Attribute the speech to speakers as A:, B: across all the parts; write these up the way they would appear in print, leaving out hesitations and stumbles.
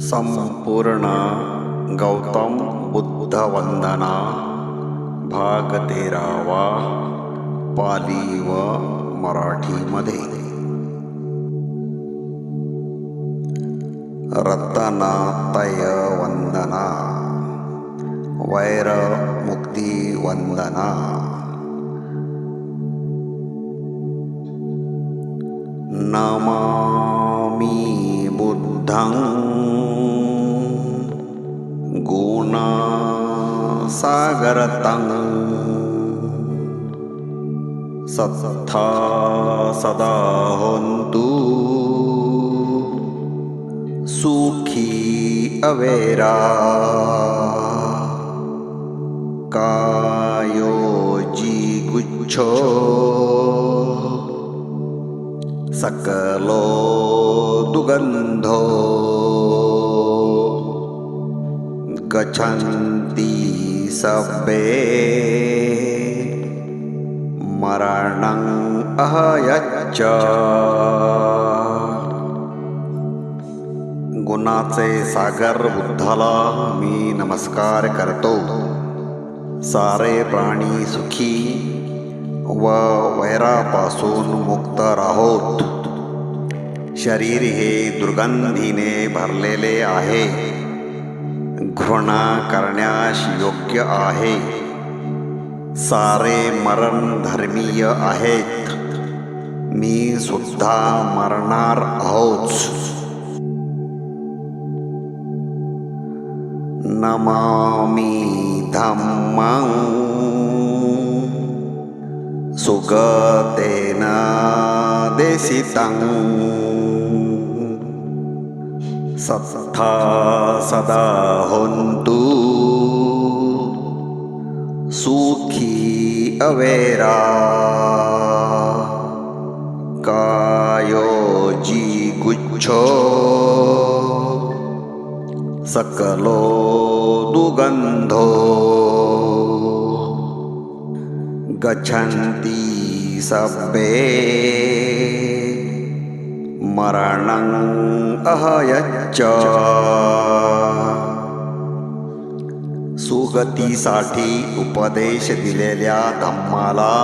A: संपूर्ण गौतम बुद्ध वंदना भाग 13वा पाली व मराठीमध्ये. रत्नात्रय वंदना वैर मुक्ती वंदना. नमामि बुद्धं गुणसागरतं सत्था सदा होन्तु सुखी अवेरा. कायोजिगुच्छो सकलो दुगंधो गच्छन्ति सब्बे मरणं अहयच्च. गुणाचे सागर बुद्धाला मी नमस्कार करतो. सारे प्राणी सुखी व वैरापासून मुक्त राहोत. शरीर हे दुर्गंधीने भरलेले आहे. घृणा करण्यास योग्य आहे. सारे मरण धर्मीय आहेत. मी सुद्धा मरणार आहोत. नमामि धम्मं सुगतेन देशितं सत्था सदा होन्तु सुखी अवेरा. कायोजिगुच्छो सकलो दुगंधो गच्छन्ति सब्बे मरणं अहयच्च. सुगतीसाठी उपदेश दिलेल्या धम्माला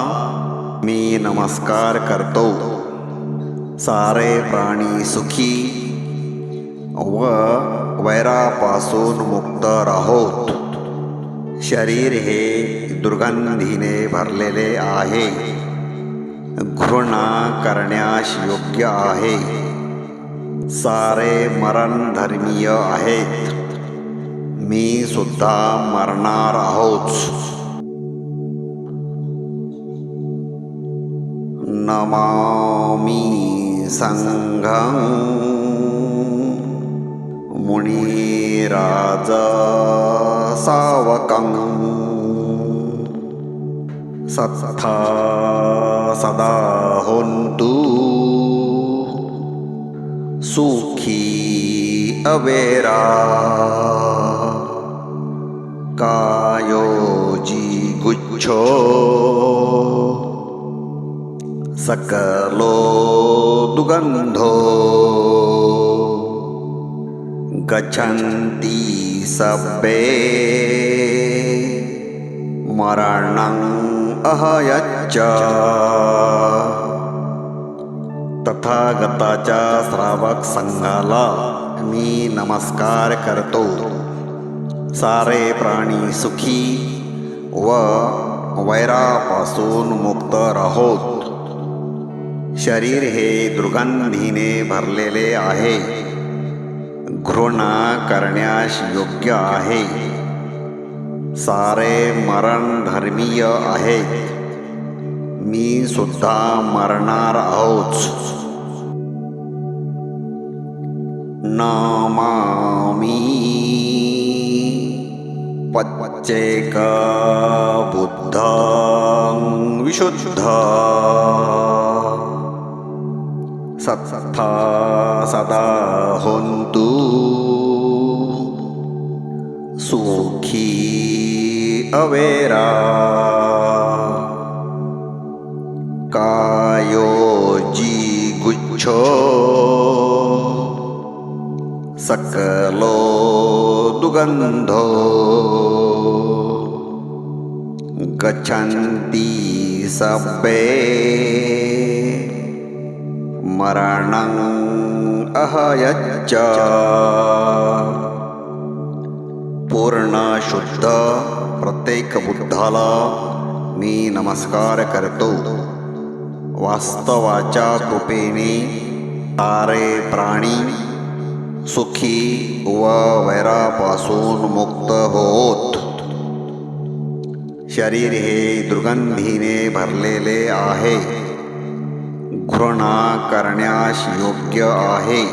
A: मी नमस्कार करतो. सारे प्राणी सुखी व वैरापासून मुक्त राहोत. शरीर हे दुर्गंधीने भरलेले आहे. घृणा करण्यास योग्य आहे. सारे मरण धर्मीय आहेत. मी सुद्धा मरणार आहोत. नमामि संघं मुनिराज सावकं सत्था सदा होन्तु सुखी अवेरा. कायोजिगुच्छो सकलो दुगंधो गच्छन्ति सब्बे मरणं अहयच्च. तथागताच्या श्रावक संघाला मी नमस्कार करतो. सारे प्राणी सुखी व वैरापासून मुक्त राहोत. शरीर हे दुर्गंधीने भरलेले आहे. घृणा करण्यास योग्य आहे. सारे मरण धर्मीय आहेत. मी सुद्धा मरणार आहोत. नमामि पच्चेक बुद्धं विशुद्ध सत्था सदा होन्तु सुखी अवेरा. कायोजिगुच्छो सकलो दुगंधो गच्छन्ति सब्बे मरणं अहयच्च पूर्ण शुद्ध प्रत्येक बुद्धाला मी नमस्कार करतो. वास्तवाच्या कृपेने सारे प्राणी सुखी व वैरापासून मुक्त होत. शरीर हे दुर्गंधीने भरलेले आहे. घृणा करण्यास योग्य आहे.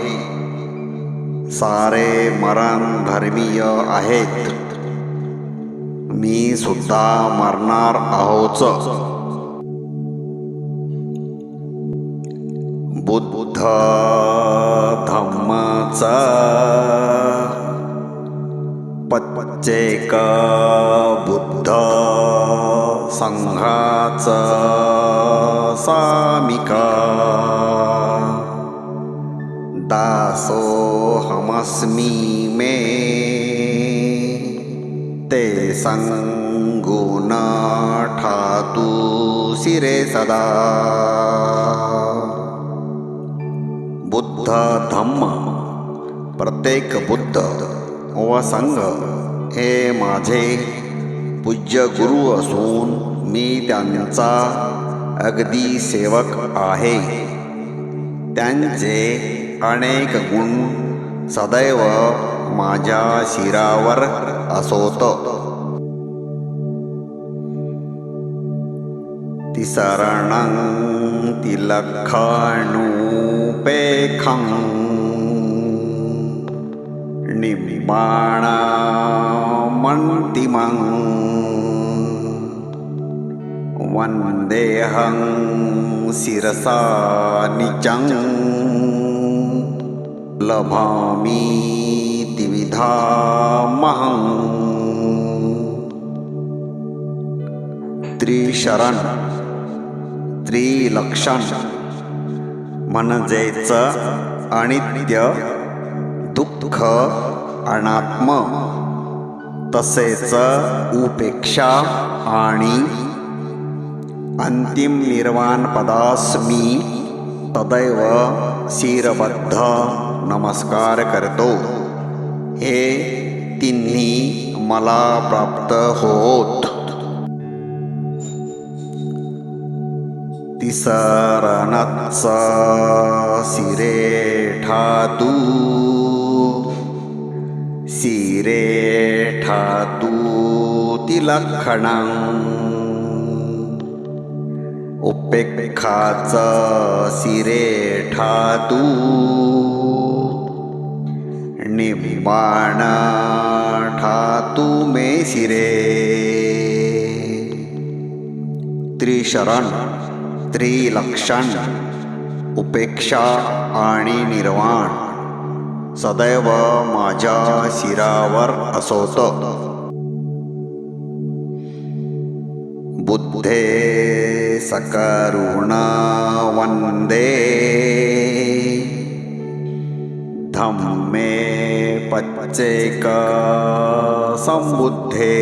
A: सारे मरण धर्मीय आहेत. मी सुद्धा मरणार आहोच. बुद्ध धम्माचा पच्चेक बुद्ध संघाचा सामिका दासोहमस्मि मे ते संगुण ठातु शिरे सदा. बुद्ध धम्म प्रत्येक बुद्ध व संघ हे माझे पूज्य गुरु असून मी त्यांचा अगदी सेवक आहे. त्यांचे अनेक गुण सदैव माझ्या शिरावर असोत. तिसरणं तिलखाणुपेखं निब्बाणमन्तिमं वन्देऽहं शिरसा निचं लभामि त्रिविधामहं. त्रिशरण त्रिलक्षण म्हणजेच अनित्य, दुःख, अनात्म तसेच उपेक्षा आणि अंतिम निर्वाण पदास मी सदैव शिरबद्ध नमस्कार करतो. हे तिन्ही मला प्राप्त होत. तिसरणच शिरे ठातु शिरे ठातु तिलखणं उपेक्षाच शिरे ठातु निब्बाण ठातु मे शिरे. त्रिशरण त्रिलक्षण उपेक्षा आणि निर्वाण सदैव माझ्या शिरावर असोत. बुद्धे सकरुण वंदे धम्मे पच्चेक संबुद्धे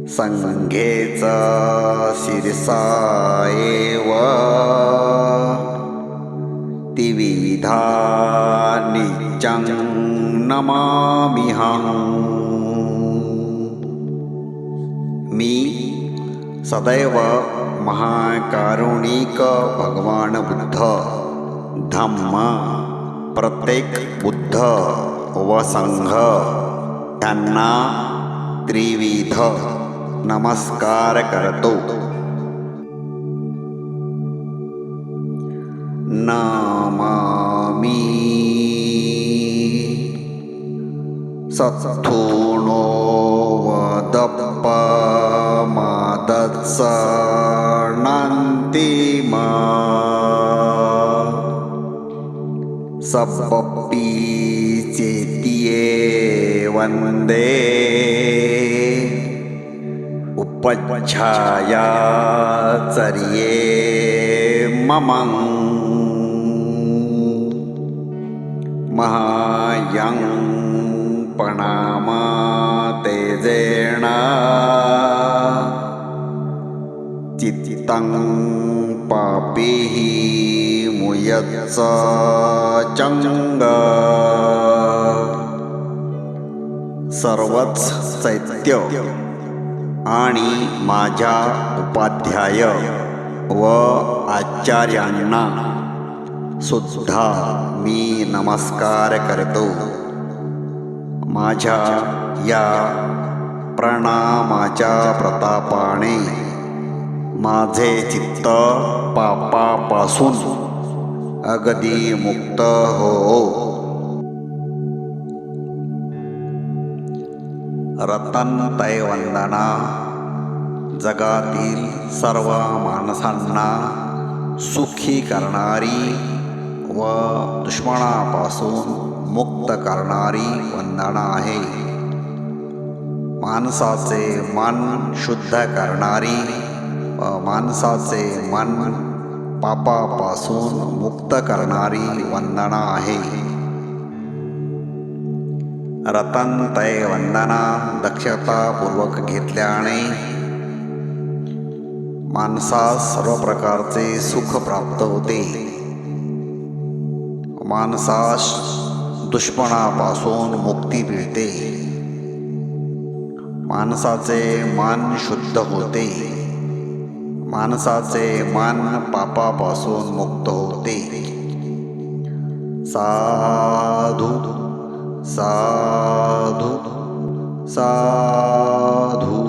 A: संघेच शिरसा एव त्रिविधा नित्यं नमाम्यहं. मी सदैव महाकारुणिक भगवान बुद्ध धम्म प्रत्येक बुद्ध व संघ यांना त्रिविध नमस्कार करतो. नमामि सत्थूणो वदप्पमादत्सनन्तिमा सब्बप्पी चेतिये वन्दे उपच्छायाचर्ये ममं. चित्तं पापेहि मुयत्स चंग सर्वच चैत्य आणि माझ्या उपाध्याय व आचार्यांना सुद्धा मी नमस्कार करतो. माझ्या या प्रणामाच्या प्रतापाने माझे चित्त पापापासून अगदी मुक्त हो. रतनतय वंदना जगातील सर्व माणसांना सुखी करणारी व दुश्मनापासून मुक्त करणारी वंदना आहे. माणसाचे मन शुद्ध करणारी व माणसाचे मन पापापासून मुक्त करणारी वंदना आहे. रतनतय वंदना दक्षतापूर्वक घेतल्याने माणसास सर्व प्रकारचे सुख प्राप्त होते. माणसास दुश्मनापासून मुक्ती मिळते. माणसाचे मन शुद्ध होते. माणसाचे मन पापापासून मुक्त होते. साधू साधू साधू.